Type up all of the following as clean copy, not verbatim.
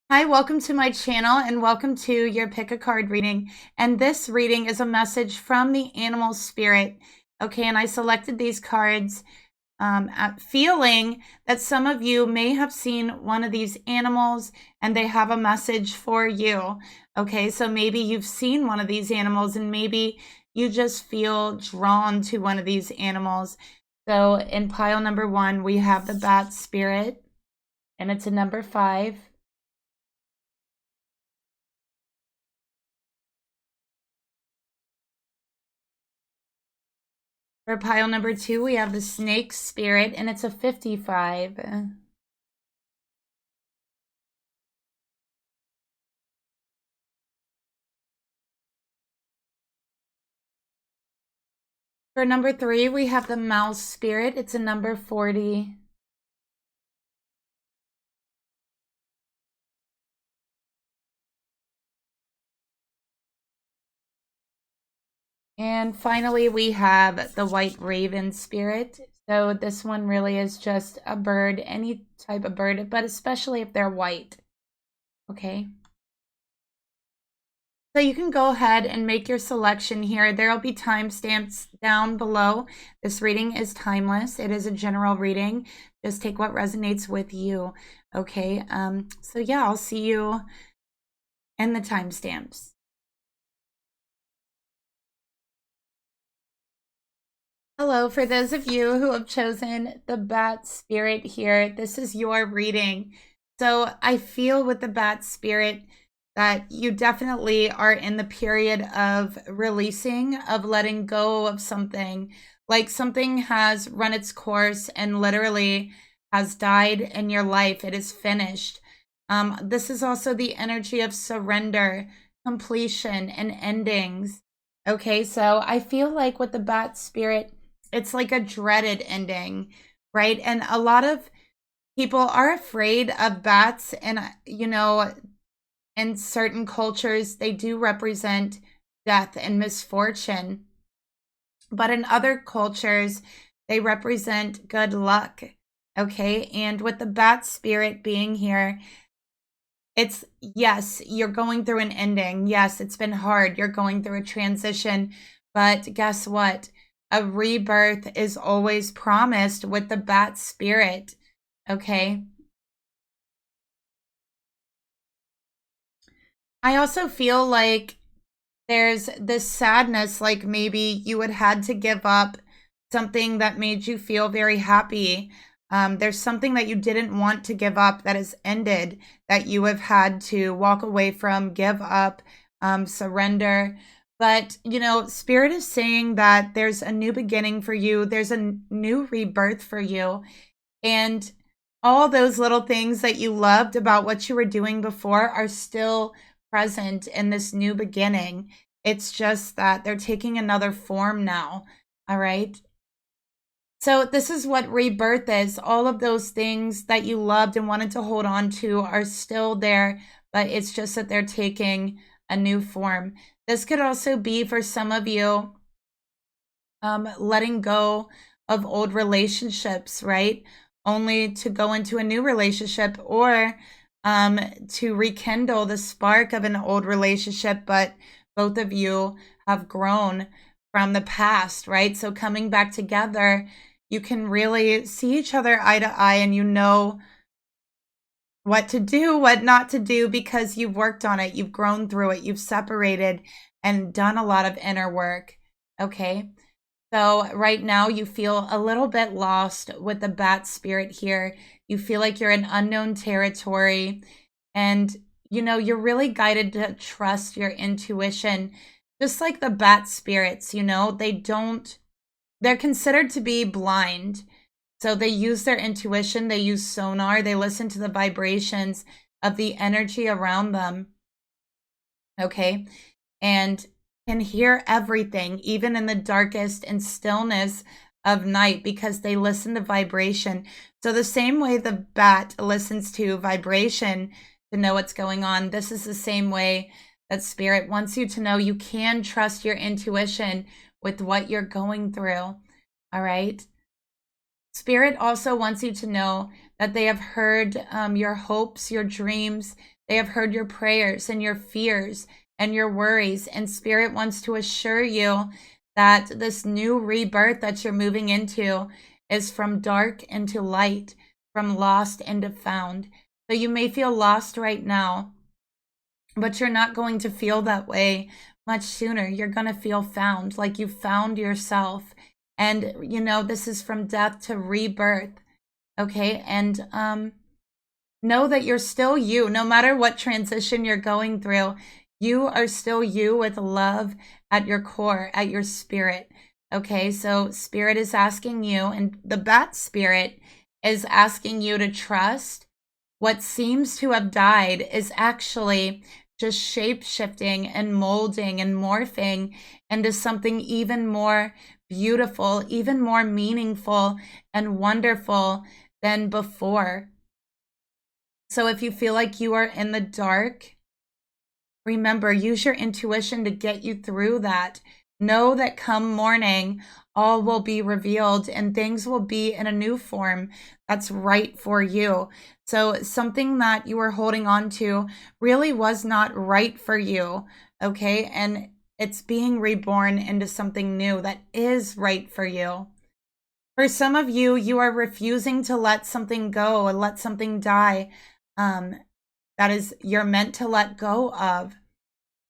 Hi, welcome to my channel and welcome to your pick a card reading. And this reading is a message from the animal spirit. Okay, and I selected these cards feeling that some of you may have seen one of these animals and they have a message for you. Okay, so maybe you've seen one of these animals and maybe you just feel drawn to one of these animals. So in pile number 1, we have the bat spirit and it's a number 5. For pile number 2, we have the snake spirit, and it's a 55. For number 3, we have the mouse spirit. It's a number 40. And finally, we have the white raven spirit. So this one really is just a bird, any type of bird, but especially if they're white. Okay. So you can go ahead and make your selection here. There'll be timestamps down below. This reading is timeless. It is a general reading. Just take what resonates with you. Okay. So yeah, I'll see you in the timestamps. Hello, for those of you who have chosen the bat spirit here, this is your reading. So I feel with the bat spirit that you definitely are in the period of releasing, of letting go of something. Like something has run its course and literally has died in your life. It is finished. This is also the energy of surrender, completion, and endings. Okay, so I feel like with the bat spirit, it's like a dreaded ending, right? And a lot of people are afraid of bats, and in certain cultures they do represent death and misfortune, but in other cultures they represent good luck. Okay, and with the bat spirit being here, it's, yes, you're going through an ending. Yes, it's been hard. You're going through a transition, but guess what? A rebirth is always promised with the bat spirit. Okay. I also feel like there's this sadness, like maybe you had to give up something that made you feel very happy. There's something that you didn't want to give up that has ended, that you have had to walk away from, give up, surrender. But, Spirit is saying that there's a new beginning for you. There's a new rebirth for you. And all those little things that you loved about what you were doing before are still present in this new beginning. It's just that they're taking another form now. All right. So this is what rebirth is. All of those things that you loved and wanted to hold on to are still there, but it's just that they're taking a new form. This could also be for some of you, letting go of old relationships, right? Only to go into a new relationship, or to rekindle the spark of an old relationship, but both of you have grown from the past, right? So coming back together, you can really see each other eye to eye, and you know what to do, what not to do, because you've worked on it, you've grown through it, you've separated and done a lot of inner work. Okay. So right now you feel a little bit lost with the bat spirit here. You feel like you're in unknown territory, and you're really guided to trust your intuition. Just like the bat spirits, they're considered to be blind. So they use their intuition, they use sonar, they listen to the vibrations of the energy around them. Okay. And can hear everything, even in the darkest and stillness of night, because they listen to vibration. So the same way the bat listens to vibration to know what's going on, this is the same way that Spirit wants you to know you can trust your intuition with what you're going through. All right. Spirit also wants you to know that they have heard your hopes, your dreams. They have heard your prayers and your fears and your worries. And Spirit wants to assure you that this new rebirth that you're moving into is from dark into light, from lost into found. So you may feel lost right now, but you're not going to feel that way much sooner. You're going to feel found, like you found yourself. And, you know, this is from death to rebirth. Okay. And know that you're still you, no matter what transition you're going through. You are still you with love at your core, at your spirit. Okay. So Spirit is asking you, and the bat spirit is asking you to trust what seems to have died is actually just shape shifting and molding and morphing into something even more beautiful, even more meaningful and wonderful than before. So if you feel like you are in the dark, remember, use your intuition to get you through that. Know that come morning, all will be revealed and things will be in a new form that's right for you. So something that you were holding on to really was not right for you, okay? And it's being reborn into something new that is right for you. For some of you, you are refusing to let something go and let something die that is you're meant to let go of.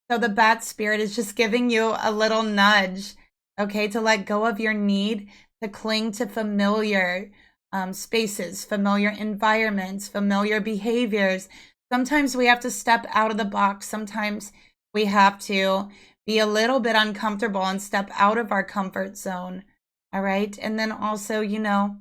So the bat spirit is just giving you a little nudge, okay, to let go of your need to cling to familiar spaces, familiar environments, familiar behaviors. Sometimes we have to step out of the box. Sometimes we have to be a little bit uncomfortable and step out of our comfort zone. All right. And then also, you know,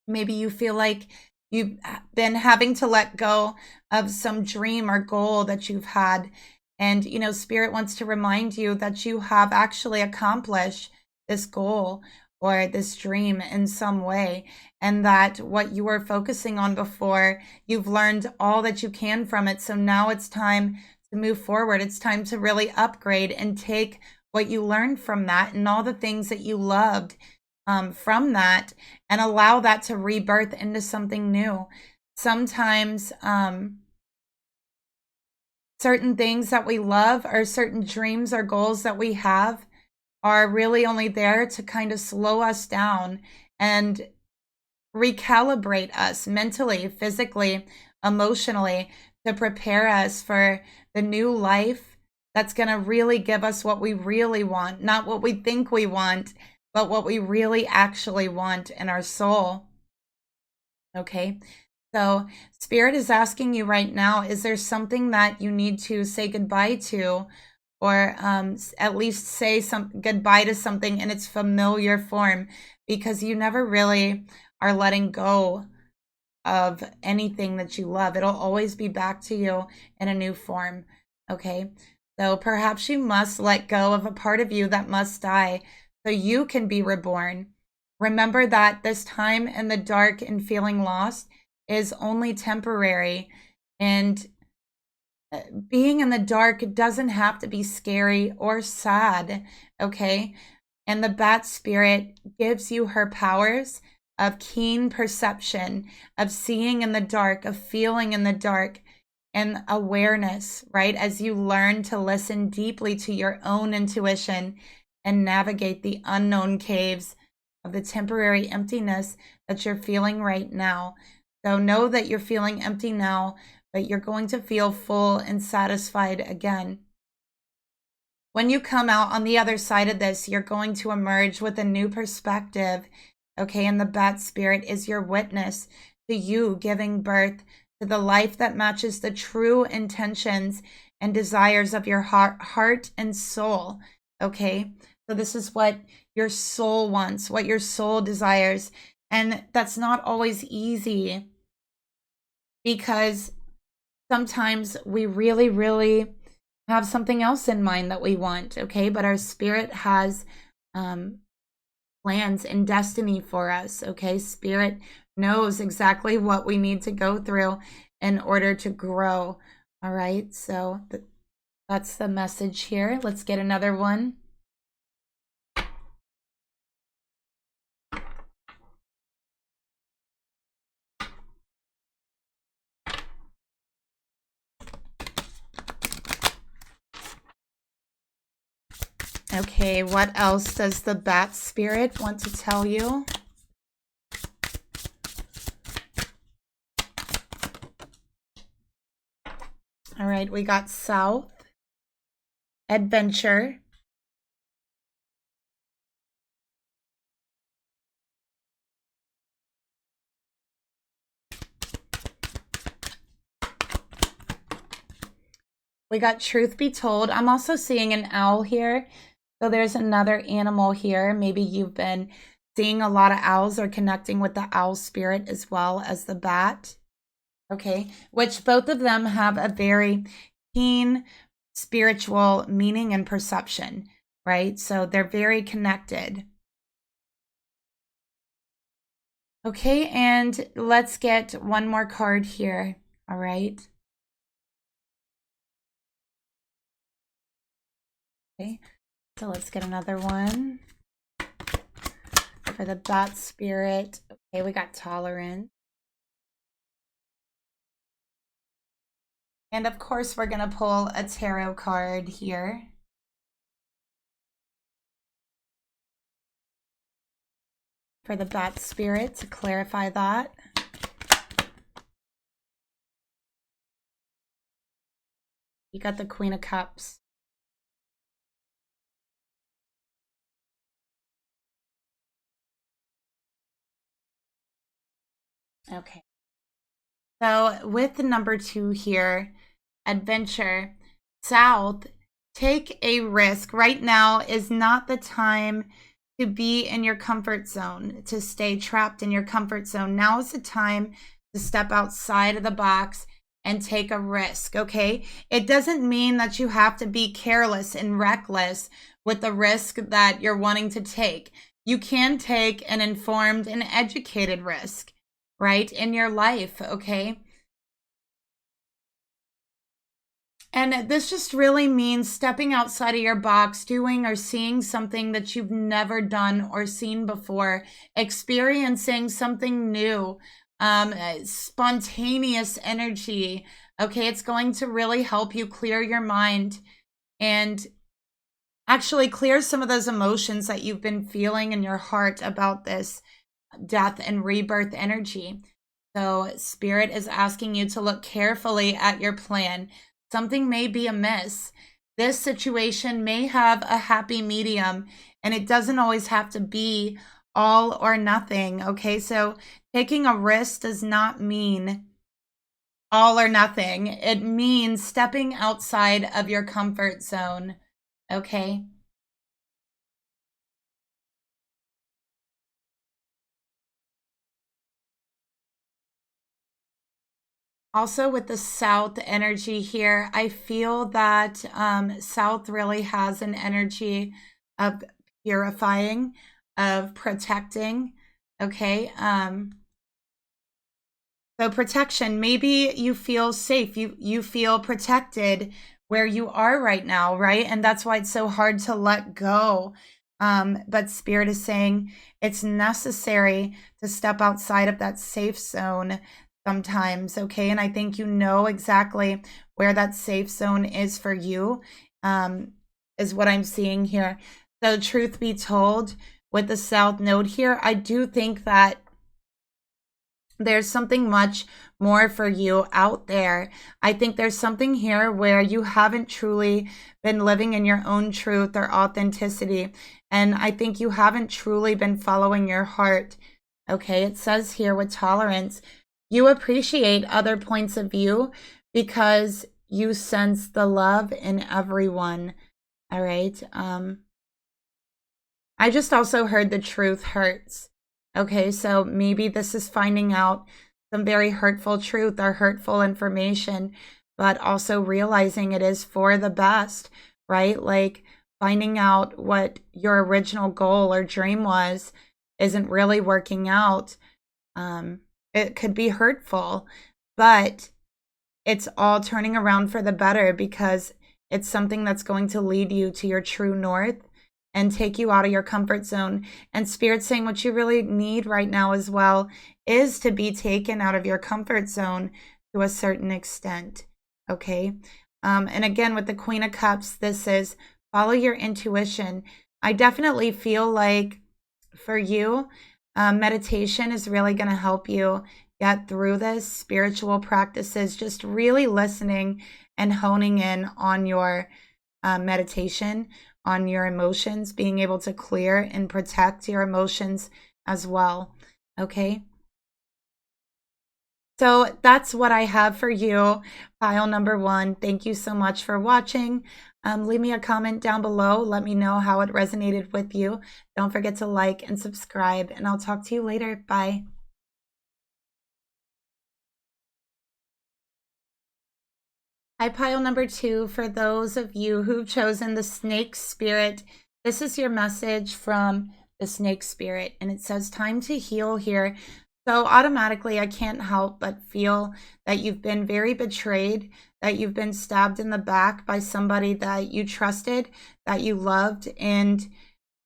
maybe you feel like you've been having to let go of some dream or goal that you've had. And, you know, Spirit wants to remind you that you have actually accomplished this goal or this dream in some way. And that what you were focusing on before, you've learned all that you can from it. So now it's time to move forward. It's time to really upgrade and take what you learned from that and all the things that you loved from that and allow that to rebirth into something new. Sometimes, certain things that we love or certain dreams or goals that we have are really only there to kind of slow us down and recalibrate us mentally, physically, emotionally, to prepare us for the new life that's going to really give us what we really want, not what we think we want, but what we really actually want in our soul. Okay. So Spirit is asking you right now, is there something that you need to say goodbye to, or at least say goodbye to something in its familiar form, because you never really are letting go of anything that you love. It'll always be back to you in a new form. Okay. So perhaps you must let go of a part of you that must die so you can be reborn. Remember that this time in the dark and feeling lost is only temporary, and being in the dark doesn't have to be scary or sad, okay? And the bat spirit gives you her powers of keen perception, of seeing in the dark, of feeling in the dark, and awareness, right? As you learn to listen deeply to your own intuition and navigate the unknown caves of the temporary emptiness that you're feeling right now. So know that you're feeling empty now, but you're going to feel full and satisfied again. When you come out on the other side of this, you're going to emerge with a new perspective, okay? And the bat spirit is your witness to you giving birth to the life that matches the true intentions and desires of your heart and soul, okay? So this is what your soul wants, what your soul desires. And that's not always easy, because sometimes we really, really have something else in mind that we want, okay? But our spirit has plans and destiny for us, okay? Spirit knows exactly what we need to go through in order to grow, all right? So that's the message here. Let's get another one. Okay, what else does the bat spirit want to tell you? All right, we got south, adventure, we got truth be told. I'm also seeing an owl here. So there's another animal here. Maybe you've been seeing a lot of owls or connecting with the owl spirit as well as the bat. Okay, which both of them have a very keen spiritual meaning and perception, right? So they're very connected. Okay, and let's get one more card here. All right. Okay, so let's get another one for the bat spirit. Okay, we got tolerance. And of course, we're going to pull a tarot card here. For the bat spirit to clarify that. You got the Queen of Cups. Okay. So with the number 2 here, adventure, south, take a risk. Right now is not the time to be in your comfort zone, to stay trapped in your comfort zone. Now is the time to step outside of the box and take a risk, okay? It doesn't mean that you have to be careless and reckless with the risk that you're wanting to take. You can take an informed and educated risk, right, in your life, okay? And this just really means stepping outside of your box, doing or seeing something that you've never done or seen before, experiencing something new, spontaneous energy. Okay, it's going to really help you clear your mind and actually clear some of those emotions that you've been feeling in your heart about this death and rebirth energy. So Spirit is asking you to look carefully at your plan. Something may be amiss. This situation may have a happy medium, and it doesn't always have to be all or nothing, okay? So taking a risk does not mean all or nothing. It means stepping outside of your comfort zone, okay? Also with the South energy here, I feel that South really has an energy of purifying, of protecting, okay? So protection, maybe you feel safe, you feel protected where you are right now, right? And that's why it's so hard to let go. But Spirit is saying it's necessary to step outside of that safe zone sometimes, okay? And I think you know exactly where that safe zone is for you, is what I'm seeing here. So truth be told, with the South Node here, I do think that there's something much more for you out there. I think there's something here where you haven't truly been living in your own truth or authenticity. And I think you haven't truly been following your heart. Okay, it says here with tolerance, you appreciate other points of view because you sense the love in everyone. All right. I just also heard the truth hurts. Okay, so maybe this is finding out some very hurtful truth or hurtful information, but also realizing it is for the best, right? Like finding out what your original goal or dream was isn't really working out. It could be hurtful, but it's all turning around for the better because it's something that's going to lead you to your true north and take you out of your comfort zone. And Spirit's saying what you really need right now as well is to be taken out of your comfort zone to a certain extent, okay? And again, with the Queen of Cups, this is Follow your intuition. I definitely feel like for you, meditation is really going to help you get through this. Spiritual practices, just really listening and honing in on your meditation, on your emotions, being able to clear and protect your emotions as well. Okay. So that's what I have for you, pile number 1. Thank you so much for watching. Leave me a comment down below. Let me know how it resonated with you. Don't forget to like and subscribe, and I'll talk to you later. Bye. Hi, pile number 2. For those of you who've chosen the snake spirit, this is your message from the snake spirit, and it says time to heal here. So automatically, I can't help but feel that you've been very betrayed, that you've been stabbed in the back by somebody that you trusted, that you loved. And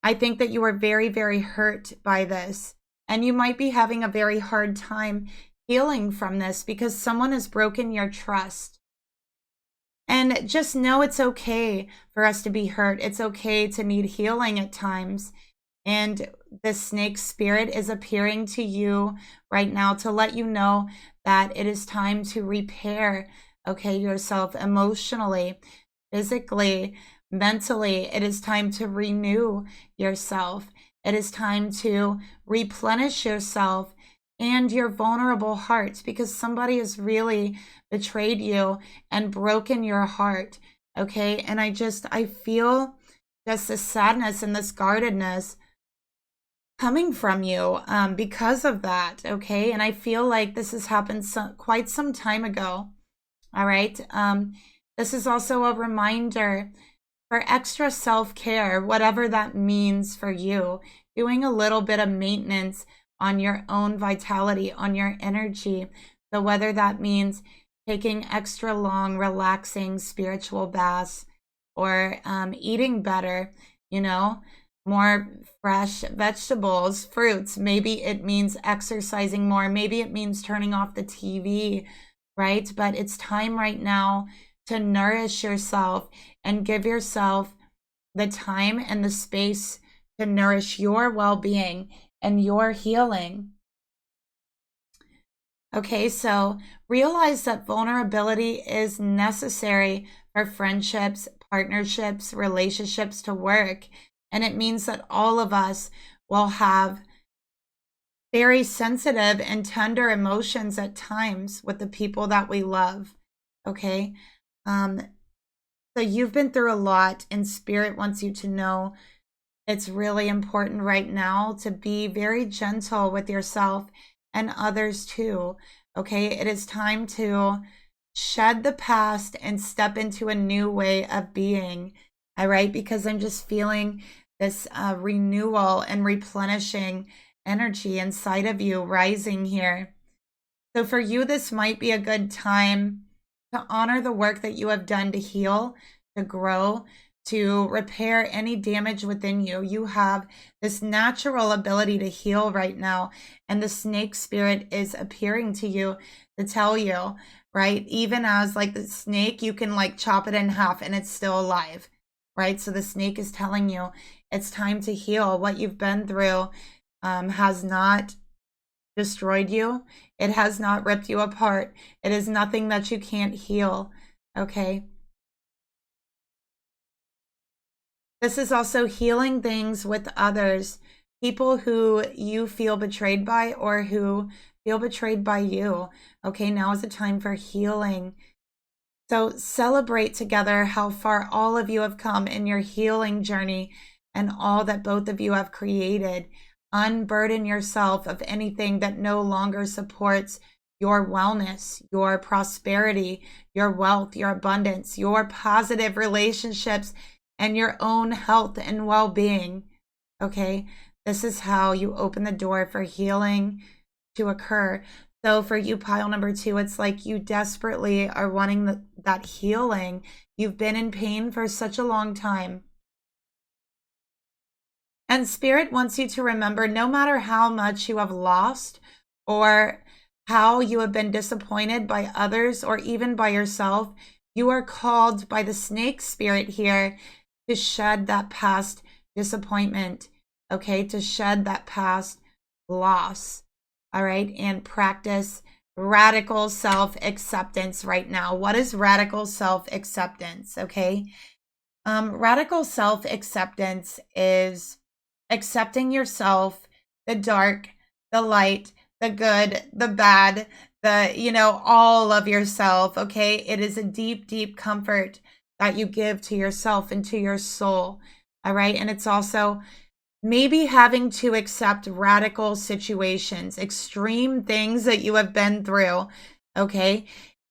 I think that you were very, very hurt by this. And you might be having a very hard time healing from this because someone has broken your trust. And just know it's okay for us to be hurt. It's okay to need healing at times. And the snake spirit is appearing to you right now to let you know that it is time to repair, okay, yourself emotionally, physically, mentally. It is time to renew yourself. It is time to replenish yourself and your vulnerable heart, because somebody has really betrayed you and broken your heart, okay? And I feel just this sadness and this guardedness coming from you because of that, okay? And I feel like this has happened quite some time ago, all right? This is also a reminder for extra self-care, whatever that means for you, doing a little bit of maintenance on your own vitality, on your energy. So whether that means taking extra long, relaxing spiritual baths, or eating better, you know, more fresh vegetables, fruits. Maybe it means exercising more. Maybe it means turning off the TV, right? But it's time right now to nourish yourself and give yourself the time and the space to nourish your well-being and your healing. Okay, so realize that vulnerability is necessary for friendships, partnerships, relationships to work. And it means that all of us will have very sensitive and tender emotions at times with the people that we love, okay? So you've been through a lot, and Spirit wants you to know it's really important right now to be very gentle with yourself and others too, okay? It is time to shed the past and step into a new way of being, all right? Because I'm just feeling this renewal and replenishing energy inside of you rising here. So for you, this might be a good time to honor the work that you have done to heal, to grow, to repair any damage within you. You have this natural ability to heal right now, and the snake spirit is appearing to you to tell you, right? Even as like the snake, you can like chop it in half and it's still alive, right? So the snake is telling you it's time to heal. What you've been through has not destroyed you. It has not ripped you apart. It is nothing that you can't heal, okay? This is also healing things with others, people who you feel betrayed by or who feel betrayed by you. Okay, now is the time for healing. So celebrate together how far all of you have come in your healing journey and all that both of you have created. Unburden yourself of anything that no longer supports your wellness, your prosperity, your wealth, your abundance, your positive relationships, and your own health and well-being, okay? This is how you open the door for healing to occur. So for you, pile number 2, it's like you desperately are wanting that healing. You've been in pain for such a long time. And Spirit wants you to remember, no matter how much you have lost or how you have been disappointed by others or even by yourself, you are called by the snake spirit here to shed that past disappointment, okay, to shed that past loss, all right, and practice radical self-acceptance right now. What is radical self-acceptance? Okay. Radical self-acceptance is accepting yourself, the dark, the light, the good, the bad, all of yourself. Okay. It is a deep, deep comfort that you give to yourself and to your soul. All right. And it's also maybe having to accept radical situations, extreme things that you have been through, okay?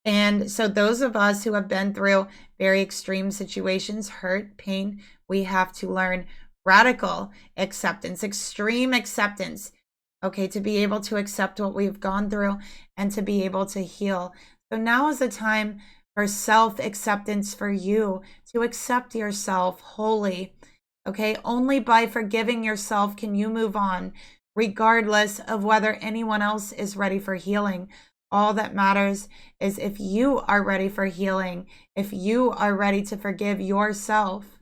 And so those of us who have been through very extreme situations, hurt, pain, we have to learn radical acceptance, extreme acceptance, okay, to be able to accept what we've gone through and to be able to heal. So now is the time for self-acceptance for you, to accept yourself wholly. Okay, only by forgiving yourself can you move on, regardless of whether anyone else is ready for healing. All that matters is if you are ready for healing, if you are ready to forgive yourself.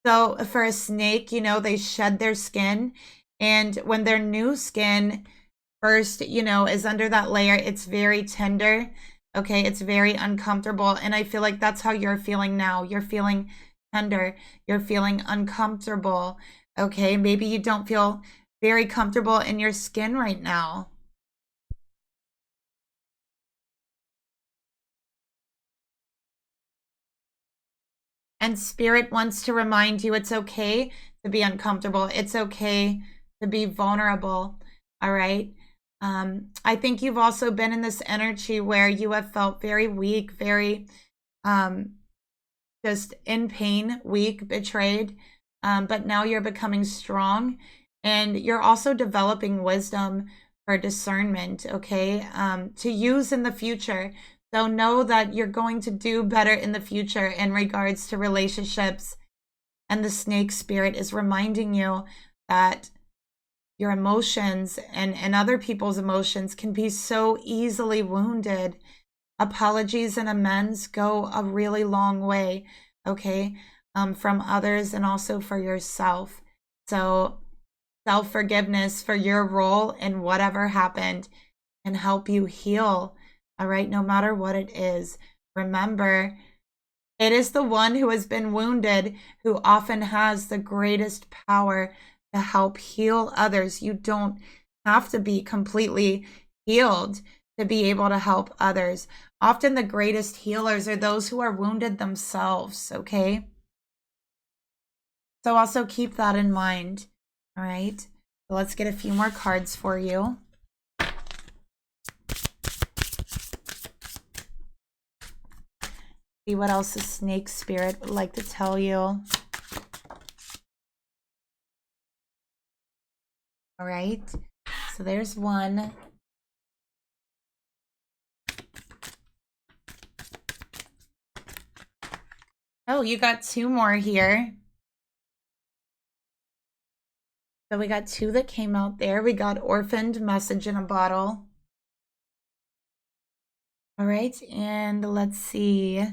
So for a snake, they shed their skin, and when their new skin first, is under that layer, it's very tender. Okay, it's very uncomfortable. And I feel like that's how you're feeling now. You're feeling tender, you're feeling uncomfortable. Okay, maybe you don't feel very comfortable in your skin right now. And Spirit wants to remind you it's okay to be uncomfortable. It's okay to be vulnerable. All right. I think you've also been in this energy where you have felt very weak, very just in pain, weak, betrayed, but now you're becoming strong, and you're also developing wisdom for discernment, okay, to use in the future. So know that you're going to do better in the future in regards to relationships. And the snake spirit is reminding you that your emotions and other people's emotions can be so easily wounded. Apologies and amends go a really long way, okay, from others and also for yourself. So self-forgiveness for your role in whatever happened can help you heal, all right, no matter what it is. Remember, it is the one who has been wounded who often has the greatest power to help heal others. You don't have to be completely healed to be able to help others. Often the greatest healers are those who are wounded themselves, okay? So also keep that in mind, all right? So let's get a few more cards for you. See what else the snake spirit would like to tell you. All right, so there's one. Oh, you got two more here. So we got two that came out there. We got orphaned, message in a bottle. All right, and let's see.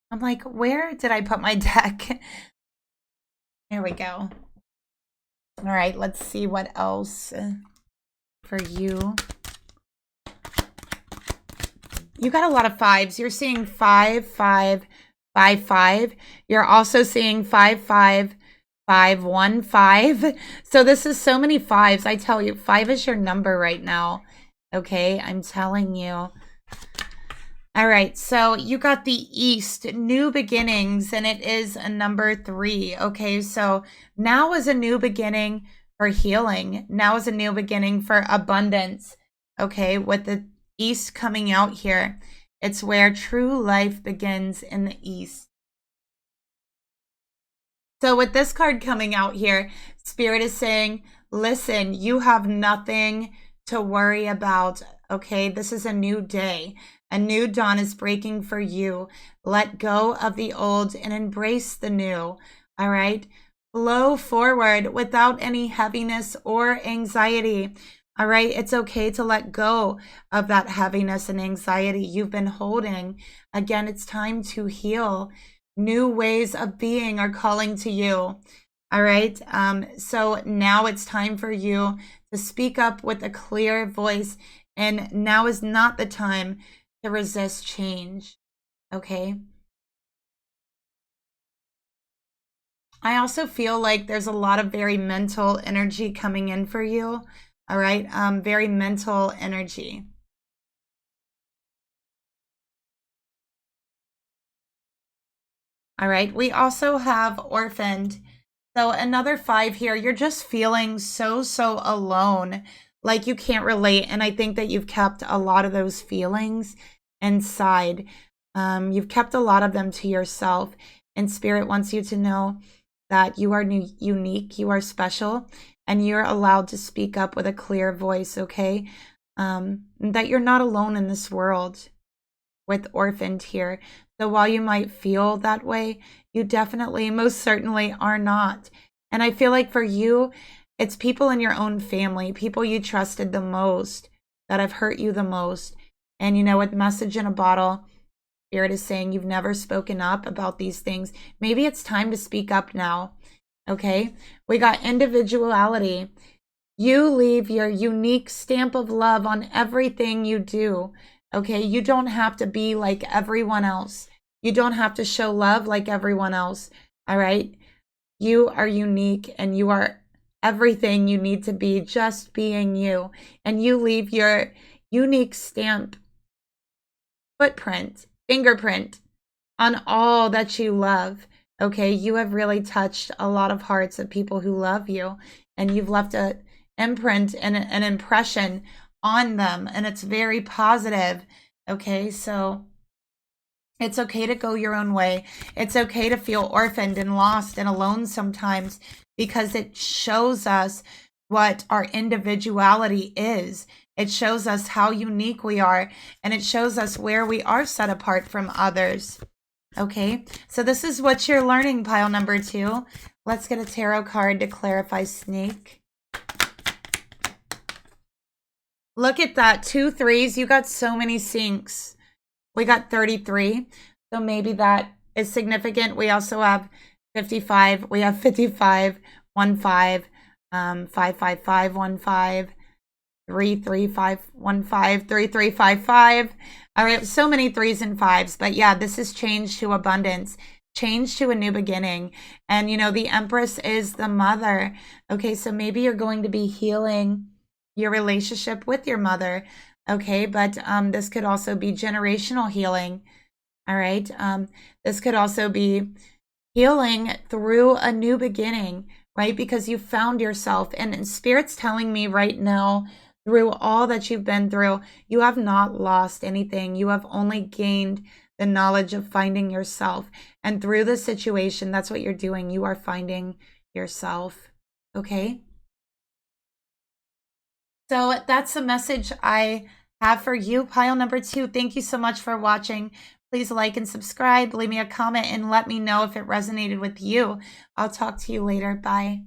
I'm like, where did I put my deck? There we go. All right, let's see what else for you. You got a lot of fives. You're seeing 5, 5, 5, 5. You're also seeing 5, 5, 5, 1, 5. So this is so many fives. I tell you, 5 is your number right now. Okay, I'm telling you. All right, so you got the East, new beginnings, and it is a number 3. Okay, so now is a new beginning for healing. Now is a new beginning for abundance. Okay, with the East coming out here, it's where true life begins in the East. So with this card coming out here, Spirit is saying, listen, you have nothing to worry about. Okay, this is a new day. A new dawn is breaking for you. Let go of the old and embrace the new. All right, flow forward without any heaviness or anxiety. All right. It's okay to let go of that heaviness and anxiety you've been holding. Again, it's time to heal. New ways of being are calling to you. All right. So now it's time for you to speak up with a clear voice. And now is not the time to resist change. Okay. I also feel like there's a lot of very mental energy coming in for you. All right. Very mental energy. All right. We also have orphaned. So another 5 here. You're just feeling so alone, like you can't relate. And I think that you've kept a lot of those feelings inside. You've kept a lot of them to yourself. And Spirit wants you to know that you are unique, you are special, and you're allowed to speak up with a clear voice, okay? That you're not alone in this world with orphaned here. So while you might feel that way, you definitely, most certainly are not. And I feel like for you, it's people in your own family, people you trusted the most that have hurt you the most. And you know, with message in a bottle, Spirit is saying you've never spoken up about these things. Maybe it's time to speak up now. Okay. We got individuality. You leave your unique stamp of love on everything you do. Okay. You don't have to be like everyone else. You don't have to show love like everyone else. All right. You are unique and you are everything you need to be, just being you. And you leave your unique stamp, footprint, fingerprint on all that you love. Okay, you have really touched a lot of hearts of people who love you, and you've left an imprint and an impression on them, and it's very positive. Okay, so it's okay to go your own way. It's okay to feel orphaned and lost and alone sometimes, because it shows us what our individuality is. It shows us how unique we are, and it shows us where we are set apart from others. Okay, so this is what you're learning, pile number 2. Let's get a tarot card to clarify snake. Look at that, 2 3s. You got so many sinks. We got 33, so maybe that is significant. We also have 55. We have 55, 1 5, 5 5 5 1 5. 3 3 5 1 5 3 3 5 5. All right, so many 3s and 5s, but yeah, this is change to abundance, change to a new beginning. And you know, the Empress is the mother. Okay, so maybe you're going to be healing your relationship with your mother. Okay, but this could also be generational healing. All right, this could also be healing through a new beginning, right? Because you found yourself, and Spirit's telling me right now, through all that you've been through, you have not lost anything. You have only gained the knowledge of finding yourself. And through the situation, that's what you're doing. You are finding yourself. Okay? So that's the message I have for you, pile number 2. Thank you so much for watching. Please like and subscribe. Leave me a comment and let me know if it resonated with you. I'll talk to you later. Bye.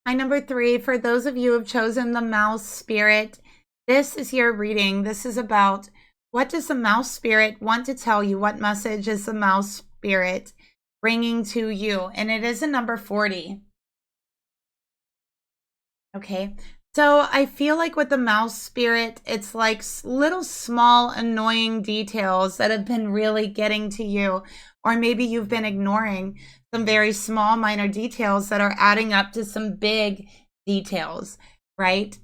Hi, number 3, for those of you who have chosen the mouse spirit, this is your reading. This is about, what does the mouse spirit want to tell you? What message is the mouse spirit bringing to you? And it is a number 40. Okay, so I feel like with the mouse spirit, it's like little small annoying details that have been really getting to you, or maybe you've been ignoring some very small minor details that are adding up to some big details, right?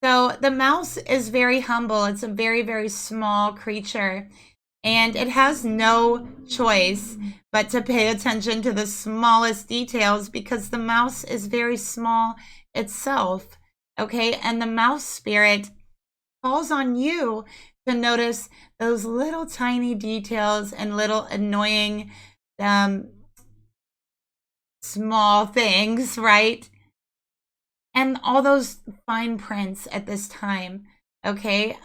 So the mouse is very humble. It's a very small creature, and it has no choice but to pay attention to the smallest details, because the mouse is very small itself. Okay, and the mouse spirit calls on you to notice those little tiny details and little annoying small things, right? And all those fine prints at this time. Okay,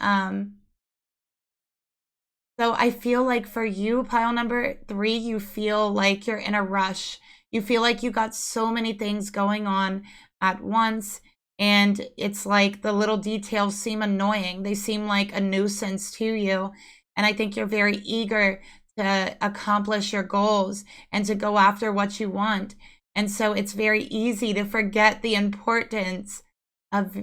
so I feel like for you, pile number 3, you feel like you're in a rush. You feel like you got so many things going on at once, and it's like the little details seem annoying. They seem like a nuisance to you. And I think you're very eager to accomplish your goals and to go after what you want. And so it's very easy to forget the importance of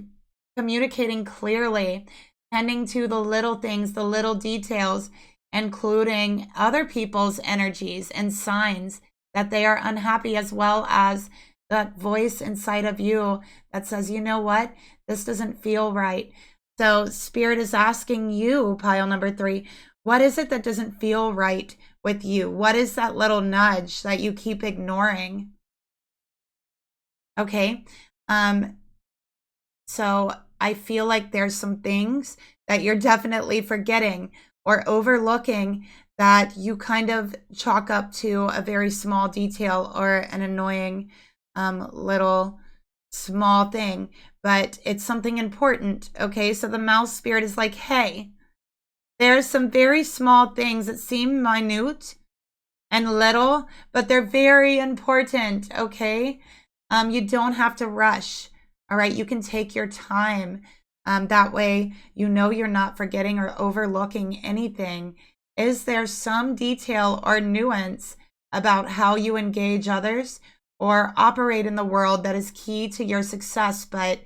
communicating clearly, tending to the little things, the little details, including other people's energies and signs that they are unhappy, as well as that voice inside of you that says, you know what, this doesn't feel right. So Spirit is asking you, pile number 3, what is it that doesn't feel right with you? What is that little nudge that you keep ignoring? Okay. So I feel like there's some things that you're definitely forgetting or overlooking that you kind of chalk up to a very small detail or an annoying little small thing, but it's something important. Okay. So the mouse spirit is like, hey, there's some very small things that seem minute and little, but they're very important. Okay. You don't have to rush. All right. You can take your time. That way, you know, you're not forgetting or overlooking anything. Is there some detail or nuance about how you engage others or operate in the world that is key to your success, but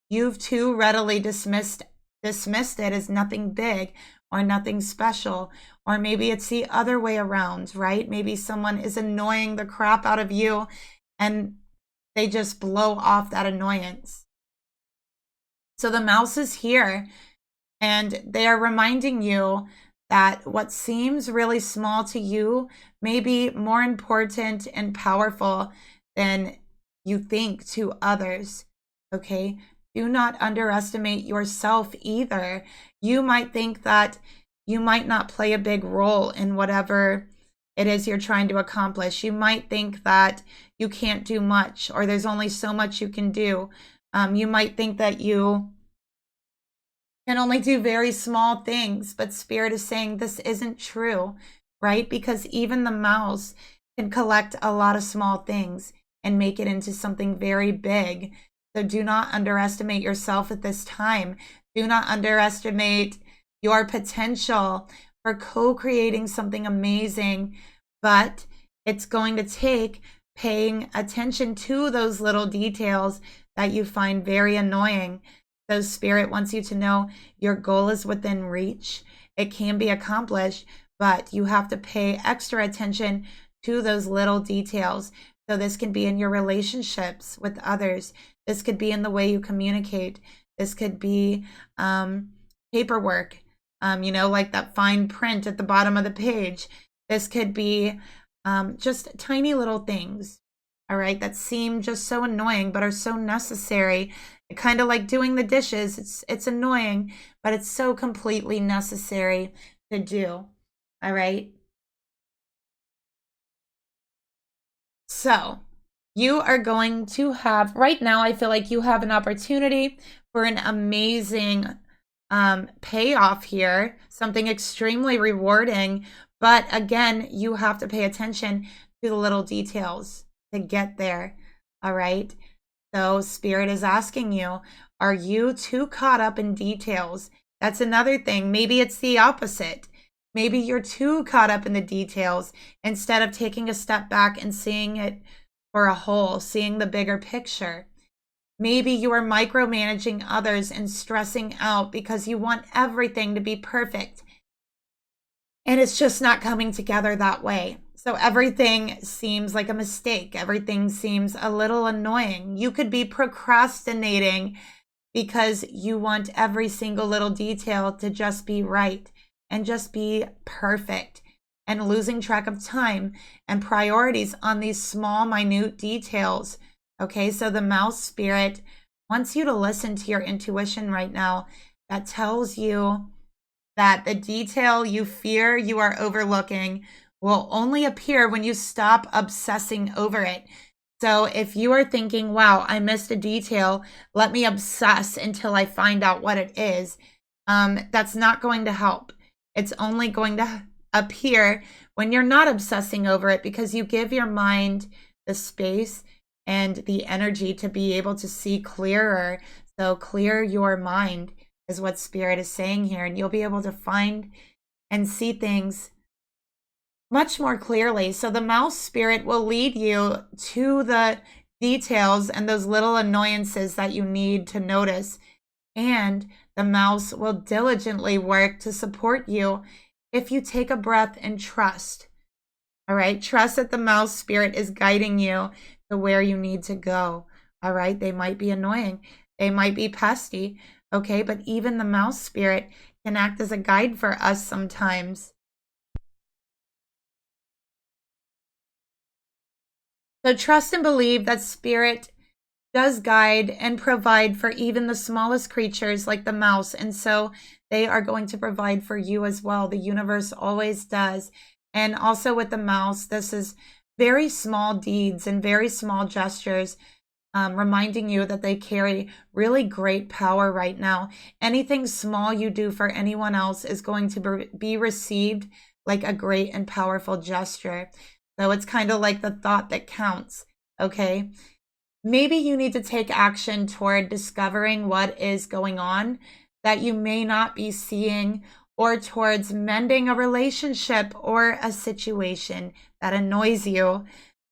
you've too readily dismissed it as nothing big or nothing special? Or maybe it's the other way around, right? Maybe someone is annoying the crap out of you and they just blow off that annoyance. So the mouse is here, and they are reminding you that what seems really small to you may be more important and powerful than you think to others. Okay? Do not underestimate yourself either. You might think that you might not play a big role in whatever it is you're trying to accomplish. You might think that you can't do much, or there's only so much you can do. You might think that you can only do very small things, but Spirit is saying this isn't true, right? Because even the mouse can collect a lot of small things and make it into something very big. So do not underestimate yourself at this time. Do not underestimate your potential for co-creating something amazing, but it's going to take paying attention to those little details that you find very annoying. So Spirit wants you to know your goal is within reach. It can be accomplished, but you have to pay extra attention to those little details. So this can be in your relationships with others. This could be in the way you communicate. This could be paperwork, you know, like that fine print at the bottom of the page. This could be just tiny little things, all right, that seem just so annoying but are so necessary. Kind of like doing the dishes. It's annoying, but it's so completely necessary to do, all right? So you are going to have, right now, I feel like you have an opportunity for an amazing payoff here, something extremely rewarding. But again, you have to pay attention to the little details to get there, all right? So Spirit is asking you, are you too caught up in details? That's another thing. Maybe it's the opposite. Maybe you're too caught up in the details instead of taking a step back and seeing it for a whole, seeing the bigger picture. Maybe you are micromanaging others and stressing out because you want everything to be perfect. And it's just not coming together that way. So everything seems like a mistake. Everything seems a little annoying. You could be procrastinating because you want every single little detail to just be right and just be perfect, and losing track of time and priorities on these small, minute details. Okay, so the mouse spirit wants you to listen to your intuition right now that tells you that the detail you fear you are overlooking will only appear when you stop obsessing over it. So if you are thinking, wow, I missed a detail, let me obsess until I find out what it is, that's not going to help. It's only going to appear when you're not obsessing over it, because you give your mind the space and the energy to be able to see clearer. So clear your mind is what Spirit is saying here, and you'll be able to find and see things much more clearly. So the mouse spirit will lead you to the details and those little annoyances that you need to notice. And the mouse will diligently work to support you if you take a breath and trust. All right. Trust that the mouse spirit is guiding you to where you need to go. All right. They might be annoying. They might be pesty. Okay. But even the mouse spirit can act as a guide for us sometimes. So trust and believe that Spirit does guide and provide for even the smallest creatures like the mouse. And so they are going to provide for you as well. The universe always does. And also with the mouse, this is very small deeds and very small gestures, reminding you that they carry really great power right now. Anything small you do for anyone else is going to be received like a great and powerful gesture. So it's kind of like the thought that counts, okay? Maybe you need to take action toward discovering what is going on that you may not be seeing, or towards mending a relationship or a situation that annoys you.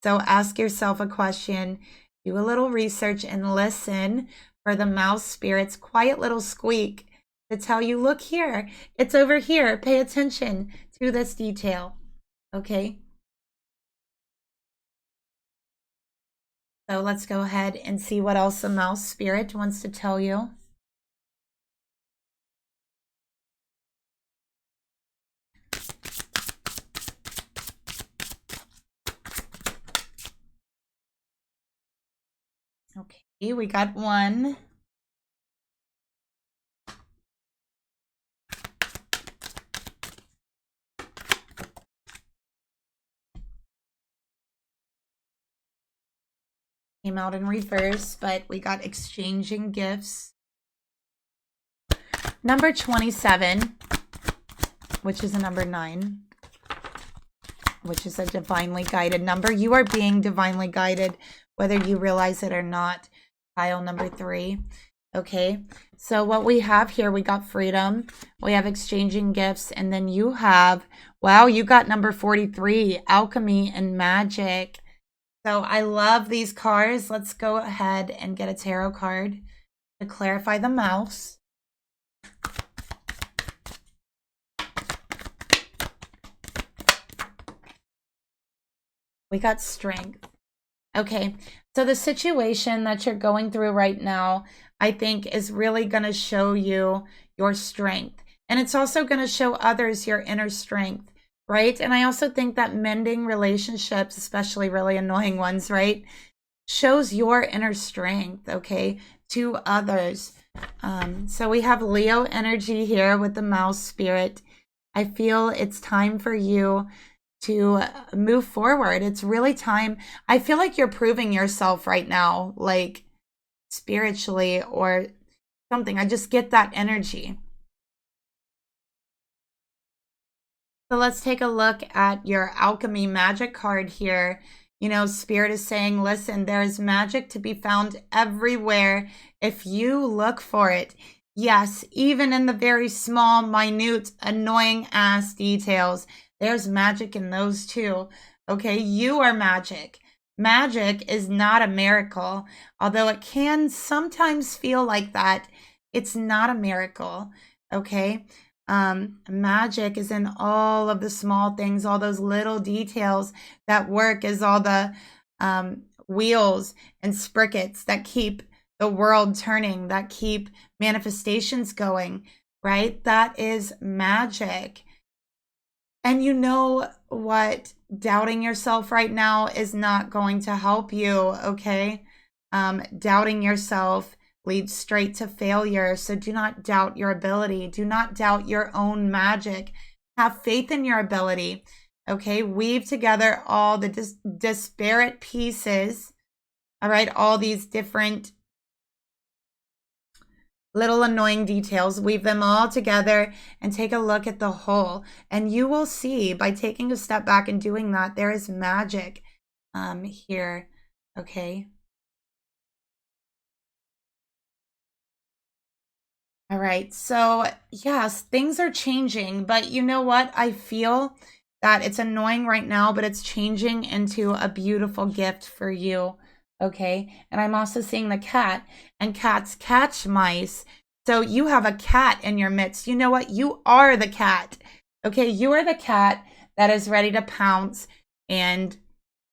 So ask yourself a question, do a little research, and listen for the mouse spirit's quiet little squeak to tell you, look here, it's over here. Pay attention to this detail, okay? So let's go ahead and see what else the mouse spirit wants to tell you. Okay, we got one. Came out in reverse, but we got exchanging gifts. Number 27, which is a number 9, which is a divinely guided number. You are being divinely guided, whether you realize it or not. Pile number 3. Okay, so what we have here, we got freedom, we have exchanging gifts, and then you have, wow, you got number 43, alchemy and magic. So I love these cards. Let's go ahead and get a tarot card to clarify the mouse. We got strength. Okay, so the situation that you're going through right now, I think, is really going to show you your strength. And it's also going to show others your inner strength. Right? And I also think that mending relationships, especially really annoying ones, right, shows your inner strength, okay, to others. So we have Leo energy here with the mouse spirit. I feel it's time for you to move forward. It's really time. I feel like you're proving yourself right now, like spiritually or something. I just get that energy. So let's take a look at your alchemy magic card here. You know, Spirit is saying, listen, there's magic to be found everywhere if you look for it. Yes, even in the very small, minute, annoying ass details, there's magic in those too. Okay, you are magic. Magic is not a miracle, although it can sometimes feel like that. It's not a miracle, okay? Magic is in all of the small things, all those little details that work as all the wheels and sprockets that keep the world turning, that keep manifestations going, right? That is magic. And you know what? Doubting yourself right now is not going to help you, okay? Doubting yourself leads straight to failure. So do not doubt your ability. Do not doubt your own magic. Have faith in your ability. Okay, weave together all the disparate pieces. All right, all these different little annoying details. Weave them all together and take a look at the whole. And you will see, by taking a step back and doing that, there is magic. here. Okay. All right. So, yes, things are changing, but you know what? I feel that it's annoying right now, but it's changing into a beautiful gift for you. Okay. And I'm also seeing the cat, and cats catch mice. So you have a cat in your midst. You know what? You are the cat. Okay. You are the cat that is ready to pounce and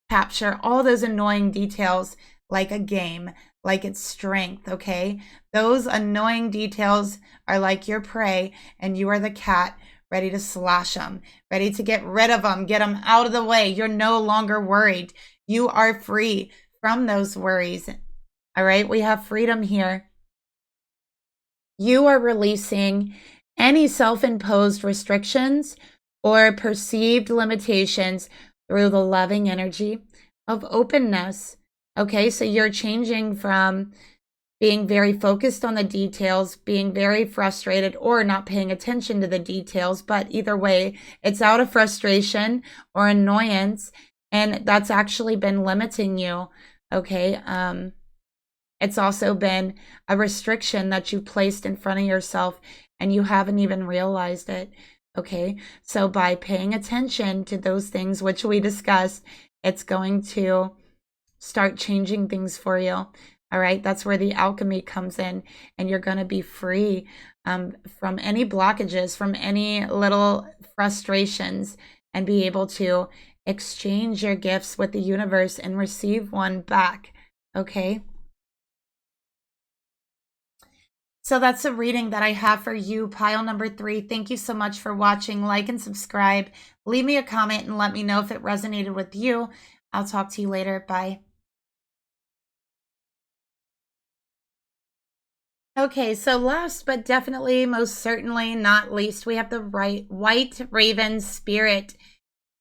capture all those annoying details like a game, like its strength, okay? Those annoying details are like your prey, and you are the cat ready to slash them, ready to get rid of them, get them out of the way. You're no longer worried. You are free from those worries. All right, we have freedom here. You are releasing any self-imposed restrictions or perceived limitations through the loving energy of openness. Okay, so you're changing from being very focused on the details, being very frustrated, or not paying attention to the details. But either way, it's out of frustration or annoyance, and that's actually been limiting you. Okay, it's also been a restriction that you placed in front of yourself, and you haven't even realized it. Okay, so by paying attention to those things which we discussed, it's going to start changing things for you. All right, that's where the alchemy comes in, and you're going to be free from any blockages, from any little frustrations, and be able to exchange your gifts with the universe and receive one back. Okay. So that's a reading that I have for you, pile number 3. Thank you so much for watching. Like and subscribe. Leave me a comment and let me know if it resonated with you. I'll talk to you later. Bye. Okay, so last but definitely, most certainly not least, we have the white raven spirit.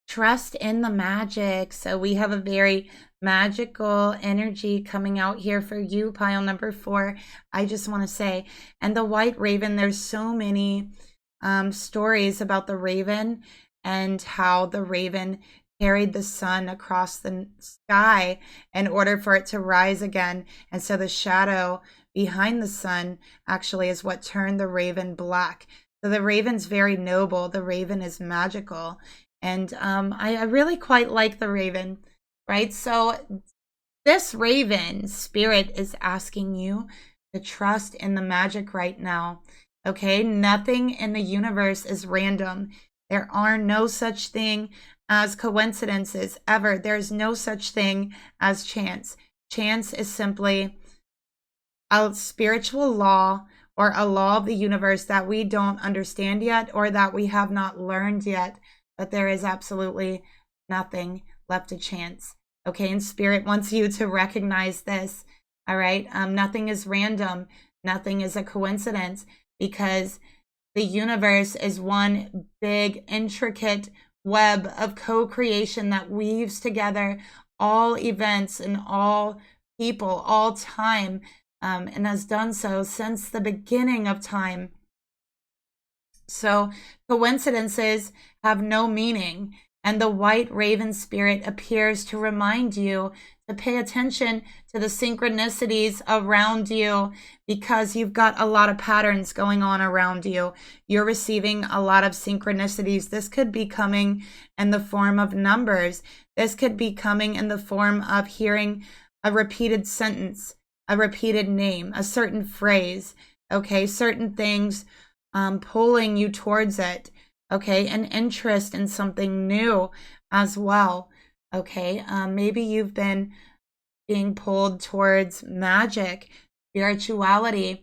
Trust in the magic. So we have a very magical energy coming out here for you, pile number 4. I just want to say, and the white raven, there's so many stories about the raven and how the raven carried the sun across the sky in order for it to rise again. And so the shadow behind the sun actually is what turned the raven black. So the raven's very noble. The raven is magical. And I really quite like the raven, right? So this raven spirit is asking you to trust in the magic right now, okay? Nothing in the universe is random. There are no such thing as coincidences ever. There's no such thing as chance. Chance is simply a spiritual law or a law of the universe that we don't understand yet or that we have not learned yet. But there is absolutely nothing left to chance. Okay, and Spirit wants you to recognize this. All right, nothing is random. Nothing is a coincidence, because the universe is one big, intricate web of co-creation that weaves together all events and all people, all time, and has done so since the beginning of time. So coincidences have no meaning, and the white raven spirit appears to remind you to pay attention to the synchronicities around you, because you've got a lot of patterns going on around you. You're receiving a lot of synchronicities. This could be coming in the form of numbers. This could be coming in the form of hearing a repeated sentence, a repeated name, a certain phrase, okay, certain things pulling you towards it, okay, an interest in something new as well, okay. Maybe you've been being pulled towards magic, spirituality,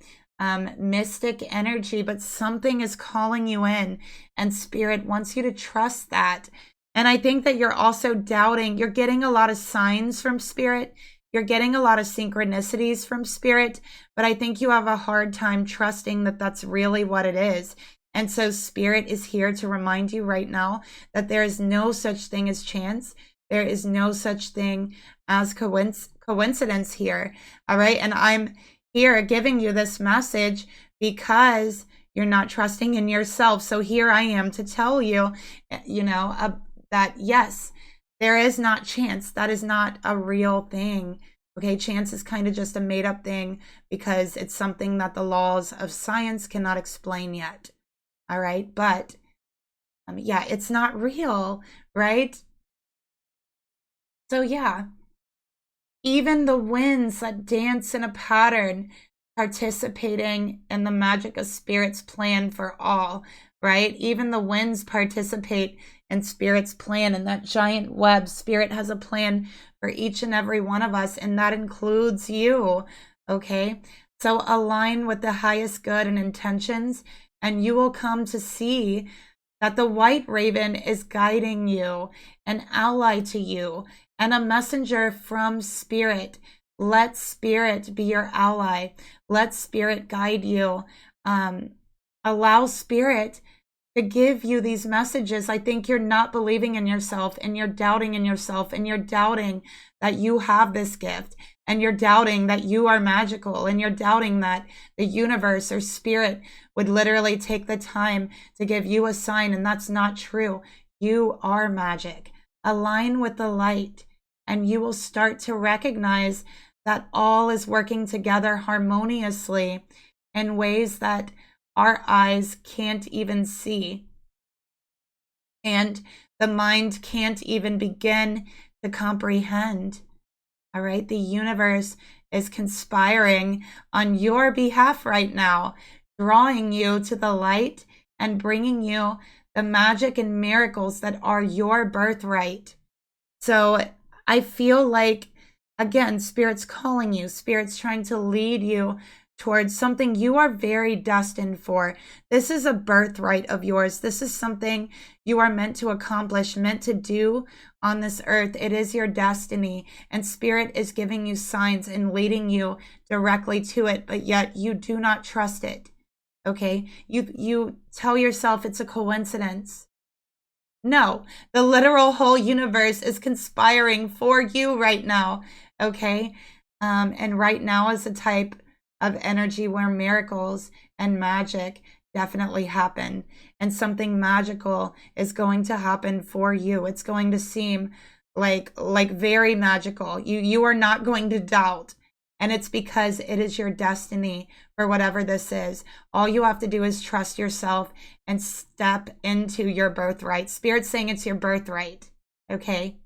mystic energy, but something is calling you in, and Spirit wants you to trust that. And I think that you're also doubting. You're getting a lot of signs from Spirit. You're getting a lot of synchronicities from Spirit, but I think you have a hard time trusting that that's really what it is. And so Spirit is here to remind you right now that there is no such thing as chance. There is no such thing as coincidence here. All right. And I'm here giving you this message because you're not trusting in yourself. So here I am to tell you, that yes, There is not chance. That is not a real thing. Okay, chance is kind of just a made up thing because it's something that the laws of science cannot explain yet. All right, but yeah, it's not real, right? So yeah, even the winds that dance in a pattern, participating in the magic of Spirit's plan for all, right? Even the winds participate in Spirit's plan, and that giant web. Spirit has a plan for each and every one of us, and that includes you, okay? So align with the highest good and intentions, and you will come to see that the white raven is guiding you, an ally to you, and a messenger from Spirit. Let Spirit be your ally. Let Spirit guide you. Allow Spirit to give you these messages. I think you're not believing in yourself, and you're doubting in yourself, and you're doubting that you have this gift, and you're doubting that you are magical, and you're doubting that the universe or Spirit would literally take the time to give you a sign, and that's not true. You are magic. Align with the light, and you will start to recognize that all is working together harmoniously in ways that our eyes can't even see, and the mind can't even begin to comprehend. All right, the universe is conspiring on your behalf right now, drawing you to the light and bringing you the magic and miracles that are your birthright. So I feel like, again, Spirit's calling you. Spirit's trying to lead you towards something you are very destined for. This is a birthright of yours. This is something you are meant to accomplish, meant to do on this earth. It is your destiny, and Spirit is giving you signs and leading you directly to it, but yet you do not trust it. Okay? You tell yourself it's a coincidence. No, the literal whole universe is conspiring for you right now. Okay? And right now is a type of energy where miracles and magic definitely happen, and something magical is going to happen for you. It's going to seem like very magical. You are not going to doubt, and it's because it is your destiny for whatever this is. All you have to do is trust yourself and step into your birthright. Spirit's saying it's your birthright. Okay?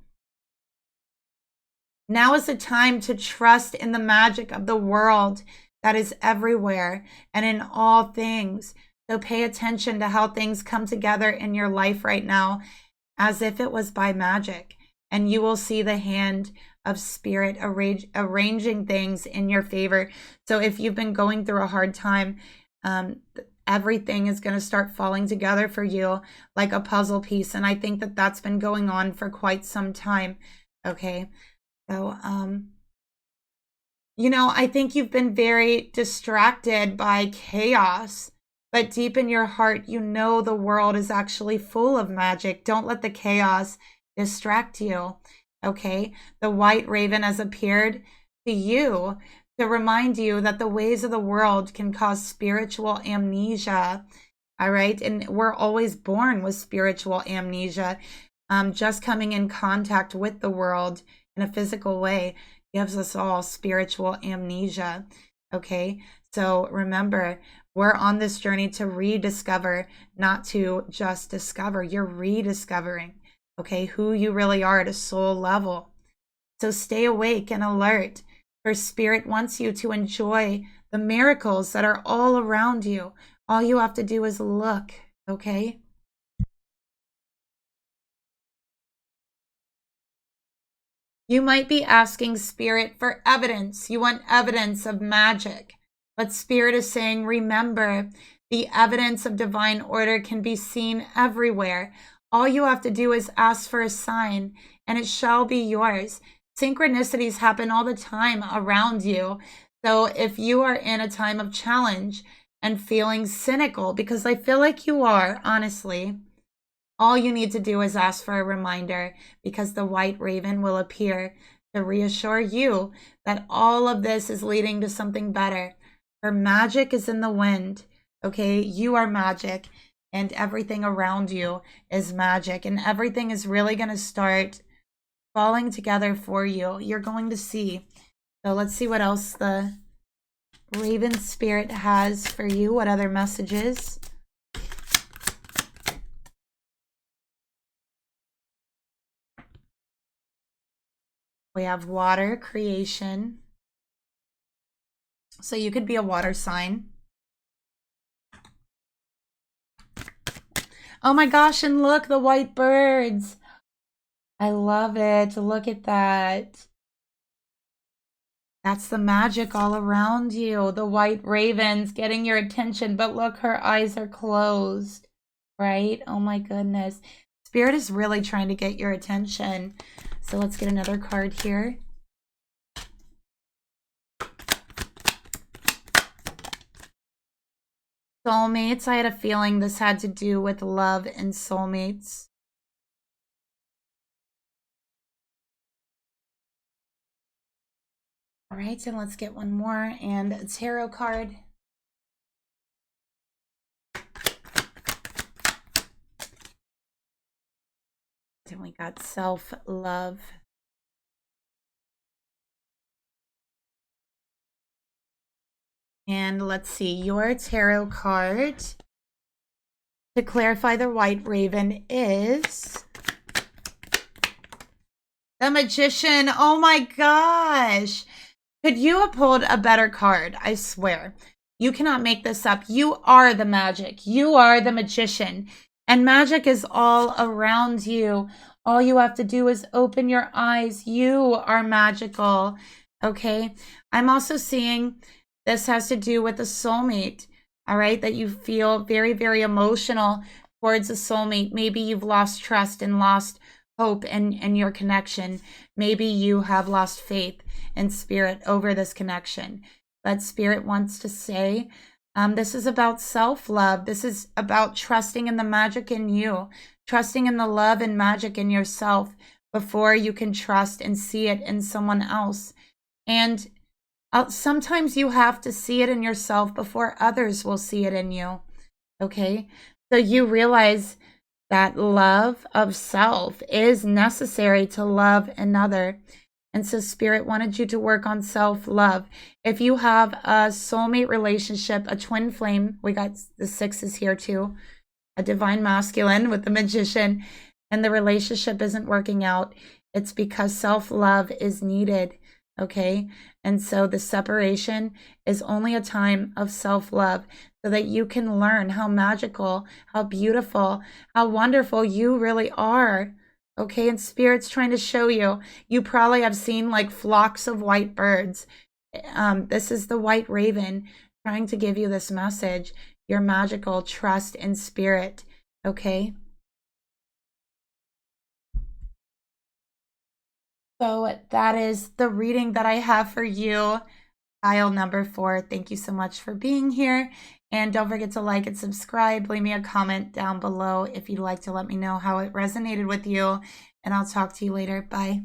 Now is the time to trust in the magic of the world that is everywhere and in all things. So pay attention to how things come together in your life right now as if it was by magic. And you will see the hand of Spirit arranging things in your favor. So if you've been going through a hard time, everything is going to start falling together for you like a puzzle piece. And I think that that's been going on for quite some time. Okay. So, you know, I think you've been very distracted by chaos, but deep in your heart, you know the world is actually full of magic. Don't let the chaos distract you, okay? The white raven has appeared to you to remind you that the ways of the world can cause spiritual amnesia, all right? And we're always born with spiritual amnesia. Just coming in contact with the world in a physical way gives us all spiritual amnesia, okay? So remember, we're on this journey to rediscover, not to just discover. You're rediscovering, okay, who you really are at a soul level. So stay awake and alert, for Spirit wants you to enjoy the miracles that are all around you. All you have to do is look, okay? You might be asking Spirit for evidence. You want evidence of magic. But Spirit is saying, remember, the evidence of divine order can be seen everywhere. All you have to do is ask for a sign, and it shall be yours. Synchronicities happen all the time around you. So if you are in a time of challenge and feeling cynical, because I feel like you are, honestly, all you need to do is ask for a reminder, because the white raven will appear to reassure you that all of this is leading to something better. For magic is in the wind, okay? You are magic, and everything around you is magic, and everything is really going to start falling together for you. You're going to see. So let's see what else the Raven Spirit has for you. What other messages? We have water, creation. So you could be a water sign. Oh my gosh, and look, the white birds. I love it. Look at that. That's the magic all around you. The white ravens getting your attention, but look, her eyes are closed, right? Oh my goodness. Spirit is really trying to get your attention. So let's get another card here. Soulmates. I had a feeling this had to do with love and soulmates. All right, and let's get one more and a tarot card. Then we got self-love. And let's see, your tarot card to clarify the white raven is the Magician. Oh my gosh. Could you have pulled a better card? I swear. You cannot make this up. You are the magic. You are the magician. And magic is all around you. All you have to do is open your eyes. You are magical. Okay? I'm also seeing this has to do with a soulmate. All right? That you feel very, very emotional towards a soulmate. Maybe you've lost trust and lost hope in your connection. Maybe you have lost faith and spirit over this connection. But spirit wants to say, this is about self-love. This is about trusting in the magic in you, trusting in the love and magic in yourself before you can trust and see it in someone else. And sometimes you have to see it in yourself before others will see it in you. Okay? So you realize that love of self is necessary to love another. And so Spirit wanted you to work on self-love. If you have a soulmate relationship, a twin flame, we got the sixes here too, a divine masculine with the Magician, and the relationship isn't working out, it's because self-love is needed, okay? And so the separation is only a time of self-love so that you can learn how magical, how beautiful, how wonderful you really are. Okay, and Spirit's trying to show you. You probably have seen like flocks of white birds. This is the white raven trying to give you this message. You're magical. Trust in Spirit. Okay. So that is the reading that I have for you. Pile number 4. Thank you so much for being here. And don't forget to like and subscribe. Leave me a comment down below if you'd like to let me know how it resonated with you. And I'll talk to you later. Bye.